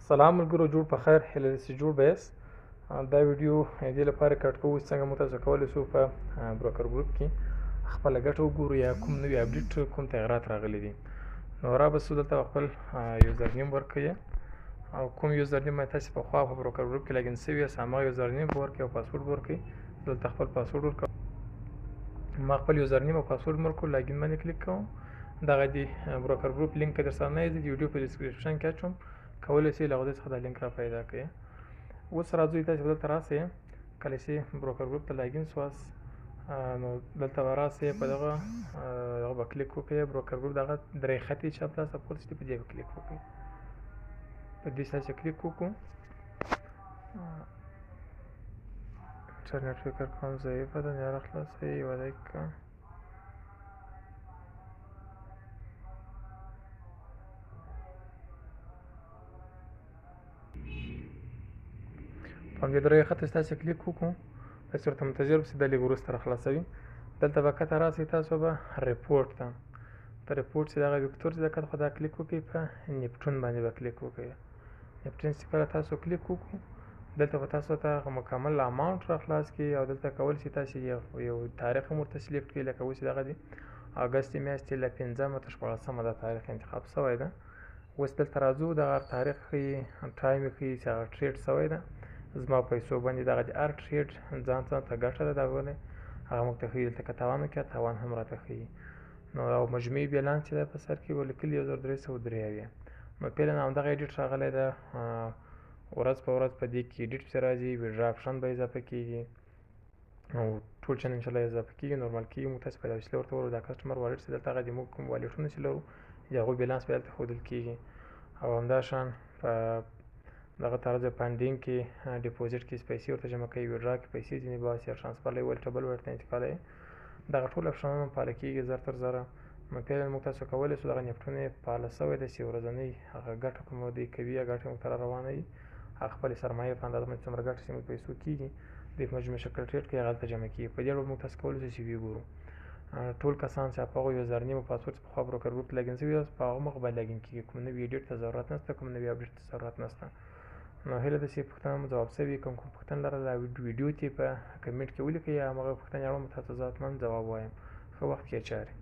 سلام ملګرو، جوړ په خیر، هیله ده چې جوړ به یاست. دا ویډیو دې لپاره کټ کوو چې څنګه موږ تاسو کولی شو په بروکر ګروپ کې خپله ګټه وګورو یا کوم نوي اپډیټ کوم تغیرات راغلي دي. نو رابسو دلته خپل یوزر نیم ورکوئ او کوم یوزر نیم تاسو پخوا په بروکر ګروپ کې لاګین شوي یاست هماغه یوزر نیم ورکوئ او پاسورډ ورکوئ. دلته خپل پاسورډ ورکوم، ما خپل یوزر نیم او پاسورډ مې ورکړو، لاګین باندې کلیک کوم. دغه د بروکر ګروپ لینک که درسره نه یې د ویډیو په ډسکریپشن کې اچوم، کولی شئ له هغه څخه دا لینک را پیدا کړئ. اوس راځئ تاسو دلته راسئ، کله چې بروکر ګروپ ته لاګین شواست نو دلته به راسئ، په دغه به کلیک وکړئ. بروکر ګروپ دغه درې خطي چپ لاس پورته چې په دې به کلیک وکړئ. په دې سره چې کلیک وکړو، انټرنیټ فکر کوم ضعیفه ده، نه راخلاصوئ، یوه دقیقه. په همدې درې خط چې تاسو کلیک وکړو، تاسو ورته منتظر اوسئ، دا لږ وروسته راخلاصوي. دلته به کته راسئ، تاسو به ریپورټ ته په ریپورټ چې دغه ویکتور چې د کته خو دا کلیک وکړئ، په نیپټون باندې به کلیک وکړئ. نیپټون چې کله تاسو کلیک وکړو، دلته به تاسو ته مکمل اماونټ راخلاص کړي او دلته کولی شئ تاسو یو تاریخ هم ورته سلیکټ کړئ، لکه اوس دغه د اګست میاشتې له 5مه تر 14مه دا تاریخ انتخاب شوی ده. اوس دلته راځو، دغه تاریخ ښیي، ټایم یې ښیي چې هغه ټریډ شوی ده. زما پیسو باندې دغه د هر ټریډ ځان ته ګټه ده، دغه هغه موږ ته ښیي. دلته که تاوان وکړي، تاوان هم راته ښیي. نو او مجموعي بیلانس چې دی په سر کې به لیکلي 1303. نو فعلا همدغه ایډیټ راغلی ده. ورځ په ورځ په دې کې ایډیټ پسې راځي، ویډرا اپشن به اضافه کېږي او ټول شیان انشاءالله اضافه کېږي، نورمال کېږي. موږ تاسو په دا وسیله ورته ووایو دا کسټمر والټ چې دلته هغه د موږ کوم والټونه چې لرو د هغوی بیلانس به دلته ښودل کېږي. او همداشان په دغه طرز فنډینګ کې ډیپوزیټ کې پیسې ورته جمع کوي، ویډرا کې پیسې ځینې باسي، ټرانسفر له یو والټ بل والټ ته انتقالوي. دغه ټول اپشنونه فعاله کېږي زر تر زره. نو فعلا موږ تاسو کولی شو دغه نیفټون یې فعاله شوی ده چې ورځنۍ هغه ګټه کومه دوی کوي یا ګټه موږ ته را روانه وي، هغه خپلې سرمایې په اندازه باندې څومره ګټه چې موږ پیسو کېږي دوی په مجموعي شکل ټریډ کوي، هغه هلته جمع کېږي. په دې ډول موږ تاسو کولی شو چې وګورو ټول کسان چې په هغو یوزر نیم او پاسورډ چې پخوا بروکر ګروپ ته لاګین شوي یاست، په هغه مخ باندې لاګین کېږي. کوم نوي ایډیټ ته ضرورت نشته، کوم نوي اپډیټ ته ضرورت نشته. نو هیله ده چې پوښتنه مو ځواب شوي. کوم پوښتنه لرله ویډیو ته په کمنټ کې ولیکئ، یا همغه پوښتنې اړوند به تاسو ذاتمن ځواب وایم. ښه وخت کې چارې.